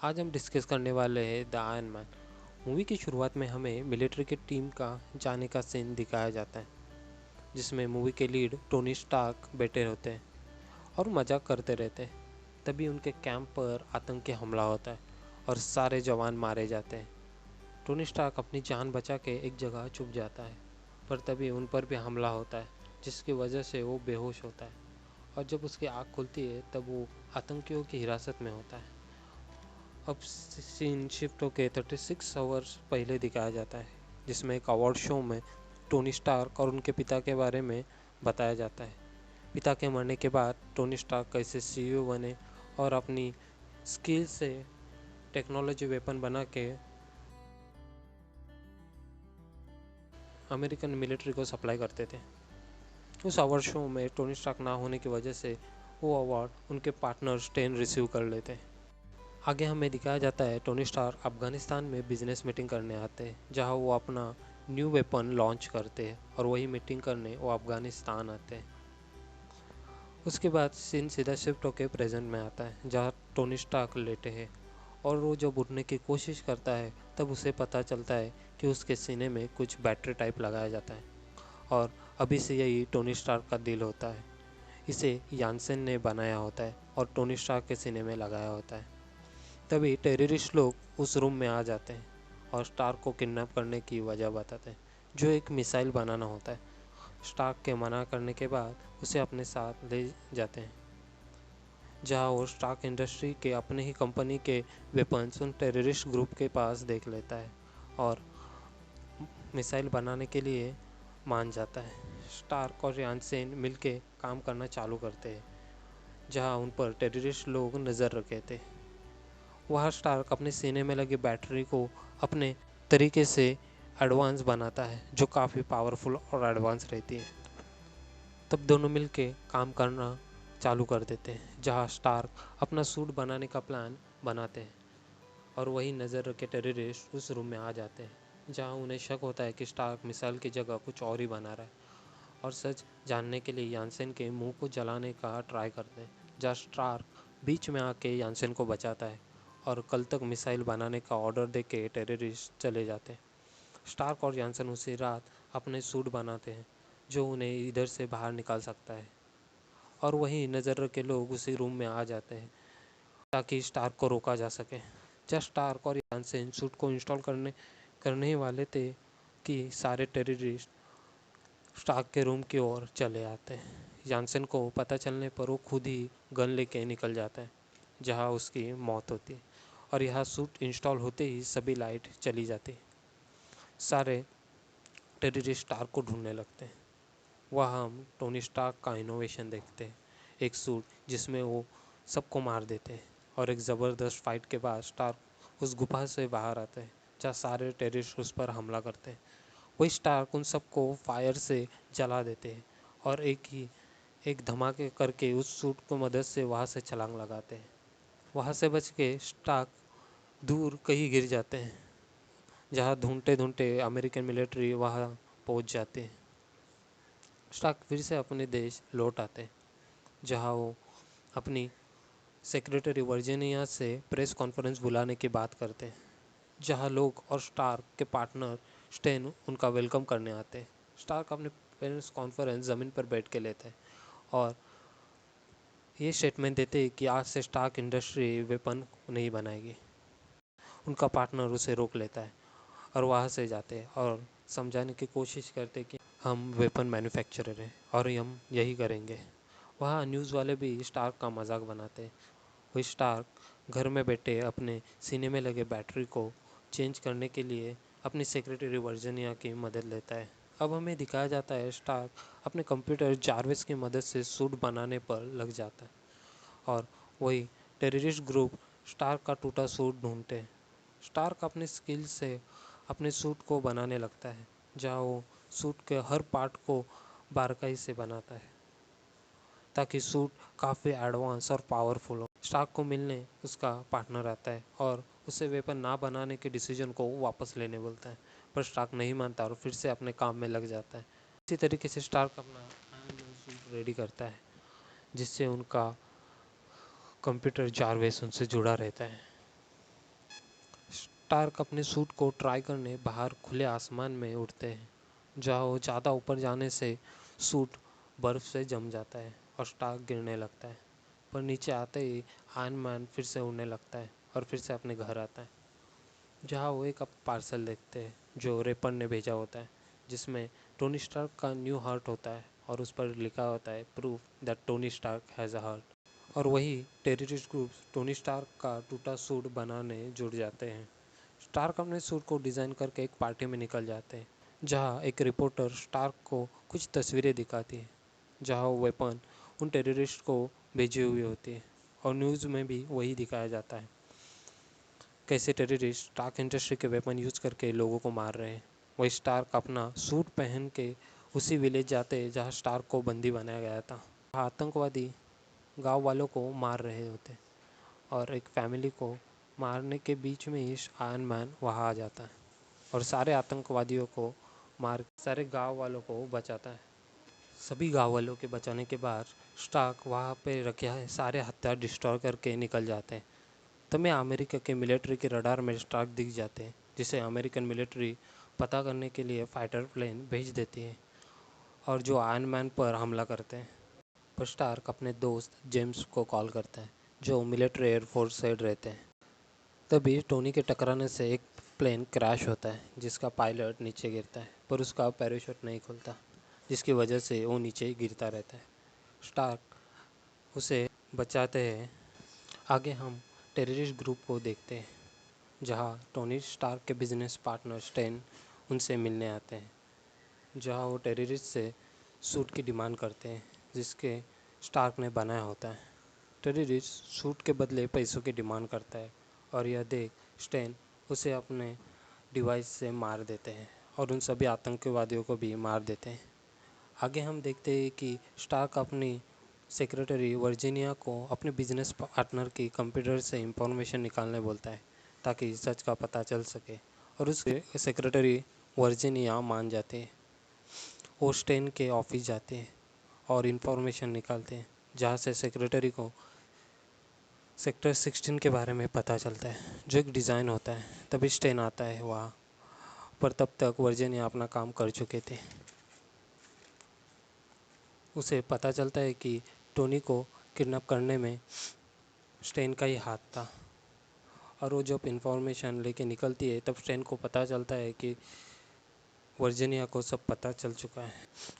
आज हम डिस्कस करने वाले हैं द आयरन मैन। मूवी की शुरुआत में हमें मिलिट्री की टीम का जाने का सीन दिखाया जाता है, जिसमें मूवी के लीड टोनी स्टार्क बैठे होते हैं और मजाक करते रहते हैं। तभी उनके कैंप पर आतंकी हमला होता है और सारे जवान मारे जाते हैं। टोनी स्टार्क अपनी जान बचा के एक जगह छुप जाता है, पर तभी उन पर भी हमला होता है, जिसकी वजह से वो बेहोश होता है। और जब उसकी आँख खुलती है तब वो आतंकियों की हिरासत में होता है। अब सीन शिफ्ट होकर 36 आवर्स पहले दिखाया जाता है, जिसमें एक अवार्ड शो में टोनी स्टार्क और उनके पिता के बारे में बताया जाता है। पिता के मरने के बाद टोनी स्टार्क कैसे सीईओ बने और अपनी स्किल से टेक्नोलॉजी वेपन बना के अमेरिकन मिलिट्री को सप्लाई करते थे। उस अवार्ड शो में टोनी स्टार्क ना होने की वजह से वो अवार्ड उनके पार्टनर स्टेन रिसीव कर लेते हैं। आगे हमें दिखाया जाता है टोनी स्टार्क अफगानिस्तान में बिजनेस मीटिंग करने आते हैं, जहां वो अपना न्यू वेपन लॉन्च करते हैं, और वही मीटिंग करने वो अफगानिस्तान आते हैं। उसके बाद सीन सीधा शिफ्ट होकर प्रेजेंट में आता है, जहां टोनी स्टार्क लेटे हैं और वो जब उठने की कोशिश करता है तब उसे पता चलता है कि उसके सीने में कुछ बैटरी टाइप लगाया जाता है, और अभी से यही टोनी स्टार्क का दिल होता है। इसे यानसेन ने बनाया होता है और टोनी स्टार्क के सीने में लगाया होता है। तभी टेररिस्ट लोग उस रूम में आ जाते हैं और स्टार्क को किडनैप करने की वजह बताते हैं, जो एक मिसाइल बनाना होता है। स्टार्क के मना करने के बाद उसे अपने साथ ले जाते हैं, जहां वो स्टार्क इंडस्ट्री के अपने ही कंपनी के वेपन्स उन टेररिस्ट ग्रुप के पास देख लेता है और मिसाइल बनाने के लिए मान जाता है। स्टार्क और यानसेन मिलके काम करना चालू करते हैं, जहां उन पर टेररिस्ट लोग नज़र रखे थे। वह स्टार्क अपने सीने में लगी बैटरी को अपने तरीके से एडवांस बनाता है, जो काफ़ी पावरफुल और एडवांस रहती है। तब दोनों मिलके काम करना चालू कर देते हैं, जहां स्टार्क अपना सूट बनाने का प्लान बनाते हैं और वही नज़र रखे टेररिस्ट उस रूम में आ जाते हैं, जहां उन्हें शक होता है कि स्टार्क मिसाइल की जगह कुछ और ही बना रहा है। और सच जानने के लिए यानसेन के मुंह को जलाने का ट्राई करते हैं, जहाँ स्टार्क बीच में आके यानसेन को बचाता है और कल तक मिसाइल बनाने का ऑर्डर देके टेररिस्ट चले जाते हैं। स्टार्क और यानसेन उसी रात अपने सूट बनाते हैं, जो उन्हें इधर से बाहर निकाल सकता है, और वहीं नज़र के लोग उसी रूम में आ जाते हैं ताकि स्टार्क को रोका जा सके। जब स्टार्क और यानसेन सूट को इंस्टॉल करने ही वाले थे कि सारे टेररिस्ट स्टार्क के रूम की ओर चले आते हैं। यानसेन को पता चलने पर वो खुद ही गन लेके निकल जाता है, जहां उसकी मौत होती है, और यहाँ सूट इंस्टॉल होते ही सभी लाइट चली जाती है। सारे टेररिस्ट स्टार्क को ढूंढने लगते हैं। वहाँ हम टोनी स्टार्क का इनोवेशन देखते हैं, एक सूट जिसमें वो सबको मार देते हैं, और एक ज़बरदस्त फाइट के बाद स्टार्क उस गुफा से बाहर आते हैं, जहाँ सारे टेररिस्ट उस पर हमला करते हैं। वही स्टार्क उन सबको फायर से जला देते हैं और एक धमाके करके उस सूट को मदद से वहाँ से छलांग लगाते हैं। वहाँ से बच के स्टार्क दूर कहीं गिर जाते हैं, जहाँ ढूंढते ढूंढते अमेरिकन मिलिट्री वहाँ पहुँच जाते हैं। स्टार्क फिर से अपने देश लौट आते हैं, जहाँ वो अपनी सेक्रेटरी वर्जीनिया से प्रेस कॉन्फ्रेंस बुलाने की बात करते हैं, जहाँ लोग और स्टार्क के पार्टनर स्टेन उनका वेलकम करने आते हैं। स्टार्क अपने प्रेस कॉन्फ्रेंस ज़मीन पर बैठ के लेते हैं और ये स्टेटमेंट देते हैं कि आज से स्टार्क इंडस्ट्री वेपन नहीं बनाएगी। उनका पार्टनर उसे रोक लेता है और वहाँ से जाते हैं और समझाने की कोशिश करते हैं कि हम वेपन मैन्युफैक्चरर हैं और हम यही करेंगे। वहाँ न्यूज़ वाले भी स्टार्क का मजाक बनाते हैं। वही स्टार्क घर में बैठे अपने सीने में लगे बैटरी को चेंज करने के लिए अपनी सेक्रेटरी वर्जीनिया की मदद लेता है। अब हमें दिखाया जाता है स्टार्क अपने कंप्यूटर जार्विस की मदद से सूट बनाने पर लग जाता है, और वही टेररिस्ट ग्रुप स्टार्क का टूटा सूट ढूंढते हैं। स्टार्क अपनी स्किल से अपने सूट को बनाने लगता है, जहाँ वो सूट के हर पार्ट को बारीकाई से बनाता है ताकि सूट काफ़ी एडवांस और पावरफुल हो। स्टार्क को मिलने उसका पार्टनर आता है और उसे वेपन ना बनाने के डिसीजन को वापस लेने बोलता है, पर स्टार्क नहीं मानता और फिर से अपने काम में लग जाता है। इसी तरीके से स्टार्क अपना आयरन मैन सूट रेडी करता है, जिससे उनका कंप्यूटर जारवेस उनसे जुड़ा रहता है। स्टार्क अपने सूट को ट्राई करने बाहर खुले आसमान में उड़ते हैं, जहाँ वो ज़्यादा ऊपर जाने से सूट बर्फ़ से जम जाता है और स्टार्क गिरने लगता है। पर नीचे आते ही आयरन मैन फिर से उड़ने लगता है और फिर से अपने घर आता है, जहाँ वो एक पार्सल देखते हैं जो रेपर ने भेजा होता है, जिसमें टोनी स्टार्क का न्यू हार्ट होता है और उस पर लिखा होता है proof that Tony Stark has a heart. और वही टेररिस्ट ग्रुप्स टोनी स्टार्क का टूटा सूट बनाने जुड़ जाते हैं। स्टार्क अपने सूट को डिज़ाइन करके एक पार्टी में निकल जाते हैं, जहाँ एक रिपोर्टर स्टार्क को कुछ तस्वीरें दिखाती है, जहाँ वो वेपन उन टेररिस्ट को भेजी हुई होती है। और न्यूज़ में भी वही दिखाया जाता है, कैसे टेररिस्ट स्टार्क इंडस्ट्री के वेपन यूज़ करके लोगों को मार रहे हैं। वही स्टार्क अपना सूट पहन के उसी विलेज जाते हैं जहाँ स्टार्क को बंदी बनाया गया था। आतंकवादी गांव वालों को मार रहे होते और एक फैमिली को मारने के बीच में ही आयरन मैन वहाँ आ जाता है और सारे आतंकवादियों को मार सारे गांव वालों को बचाता है। सभी गांव वालों के बचाने के बाद स्टार्क वहाँ पे रखे सारे हथियार डिस्ट्रॉय करके निकल जाते हैं। तभी अमेरिका के मिलिट्री के रडार में स्टार्क दिख जाते हैं, जिसे अमेरिकन मिलिट्री पता करने के लिए फाइटर प्लेन भेज देती है और जो आयरन मैन पर हमला करते हैं। पर स्टार्क अपने दोस्त जेम्स को कॉल करता है, जो मिलिट्री एयरफोर्स से रहते हैं। तभी टोनी के टकराने से एक प्लेन क्रैश होता है, जिसका पायलट नीचे गिरता है, पर उसका पैराशूट नहीं खुलता, जिसकी वजह से वो नीचे गिरता रहता है। स्टार्क उसे बचाते हैं। आगे हम टेररिस्ट ग्रुप को देखते हैं, जहाँ टोनी स्टार्क के बिजनेस पार्टनर स्टेन उनसे मिलने आते हैं, जहाँ वो टेररिस्ट से सूट की डिमांड करते हैं जिसके स्टार्क ने बनाया होता है। टेररिस्ट सूट के बदले पैसों की डिमांड करता है और यह देख स्टेन उसे अपने डिवाइस से मार देते हैं और उन सभी आतंकवादियों को भी मार देते हैं। आगे हम देखते हैं कि स्टार्क अपनी सेक्रेटरी वर्जीनिया को अपने बिजनेस पार्टनर की कंप्यूटर से इंफॉर्मेशन निकालने बोलता है, ताकि सच का पता चल सके, और उसके सेक्रेटरी वर्जीनिया मान जाते हैं। वो स्टेन के ऑफिस जाते हैं और इन्फॉर्मेशन निकालते हैं, जहाँ से सेक्रेटरी को सेक्टर 16 के बारे में पता चलता है, जो एक डिज़ाइन होता है। तभी स्टेन आता है वहाँ पर, तब तक वर्जीनिया अपना काम कर चुके थे। उसे पता चलता है कि टोनी को किडनैप करने में स्टेन का ही हाथ था, और वो जब इन्फॉर्मेशन लेके निकलती है तब स्टेन को पता चलता है कि वर्जीनिया को सब पता चल चुका है।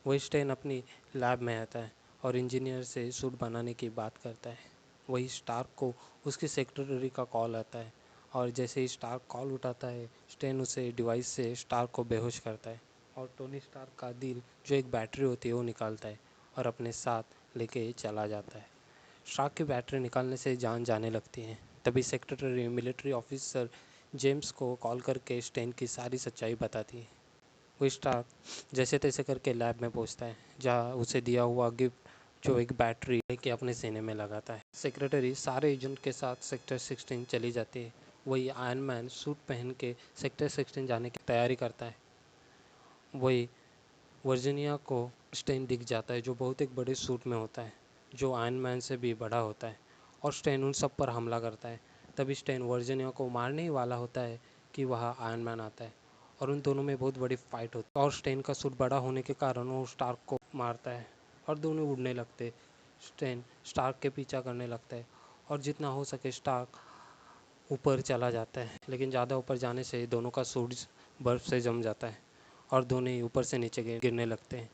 वही स्टेन अपनी लैब में आता है और इंजीनियर से सूट बनाने की बात करता है। वही स्टार्क को उसकी सेक्रेटरी का कॉल आता है, और जैसे ही स्टार्क कॉल उठाता है, स्टेन उसे डिवाइस से स्टार्क को बेहोश करता है और टोनी स्टार्क का दिल, जो एक बैटरी होती है, वो निकालता है और अपने साथ लेके चला जाता है। स्टार्क की बैटरी निकालने से जान जाने लगती है। तभी सेक्रेटरी मिलिट्री ऑफिसर जेम्स को कॉल करके स्टेन की सारी सच्चाई बताती है। वो स्टार्क जैसे तैसे करके लैब में पहुंचता है, जहाँ उसे दिया हुआ गिफ्ट, जो एक बैटरी, लेके अपने सीने में लगाता है। सेक्रेटरी सारे एजेंट के साथ सेक्टर 16 चली जाती है। वही आयरन मैन सूट पहन के सेक्टर 16 जाने की तैयारी करता है। वही वर्जीनिया को स्टेन दिख जाता है, जो बहुत एक बड़े सूट में होता है, जो आयरन मैन से भी बड़ा होता है, और स्टेन उन सब पर हमला करता है। तभी स्टेन वर्जीनिया को मारने ही वाला होता है कि वहाँ आयरन मैन आता है, और उन दोनों में बहुत बड़ी फाइट होती है। और स्टेन का सूट बड़ा होने के कारण वो स्टार्क को मारता है और दोनों उड़ने लगते। स्टेन स्टार्क के पीछा करने लगता है और जितना हो सके स्टार्क ऊपर चला जाता है, लेकिन ज़्यादा ऊपर जाने से दोनों का सूट बर्फ़ से जम जाता है और दोनों ही ऊपर से नीचे गिरने लगते हैं।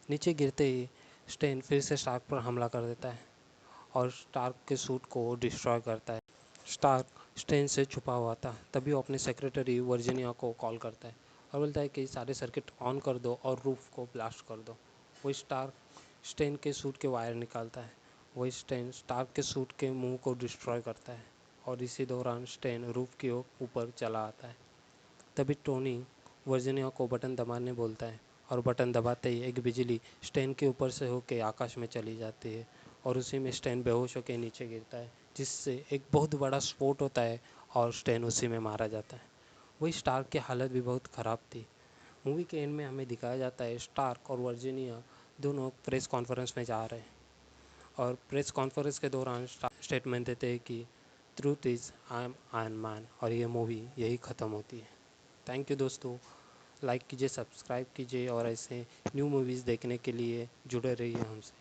नीचे गिरते ही स्टेन फिर से स्टार्क पर हमला कर देता है और स्टार्क के सूट को डिस्ट्रॉय करता है। स्टार्क स्टेन से छुपा हुआ था, तभी वो अपने सेक्रेटरी वर्जीनिया को कॉल करता है और बोलता है कि सारे सर्किट ऑन कर दो और रूफ को ब्लास्ट कर दो। वही स्टार्क स्टेन के सूट के वायर निकालता है। वही स्टेन स्टार्क के सूट के मुंह को डिस्ट्रॉय करता है और इसी दौरान स्टेन रूफ की ओर ऊपर चला आता है। तभी टोनी वर्जीनिया को बटन दबाने बोलता है और बटन दबाते ही एक बिजली स्टेन के ऊपर से होकर आकाश में चली जाती है और उसी में स्टेन बेहोश होकर नीचे गिरता है, जिससे एक बहुत बड़ा स्फोट होता है और स्टेन उसी में मारा जाता है। वही स्टार्क की हालत भी बहुत ख़राब थी। मूवी के एंड में हमें दिखाया जाता है स्टार्क और वर्जीनिया दोनों प्रेस कॉन्फ्रेंस में जा रहे हैं, और प्रेस कॉन्फ्रेंस के दौरान स्टेटमेंट देते हैं कि truth is I am Iron man, और ये मूवी यही ख़त्म होती है। थैंक यू दोस्तों, लाइक कीजिए, सब्सक्राइब कीजिए और ऐसे न्यू मूवीज़ देखने के लिए जुड़े रहिए हमसे।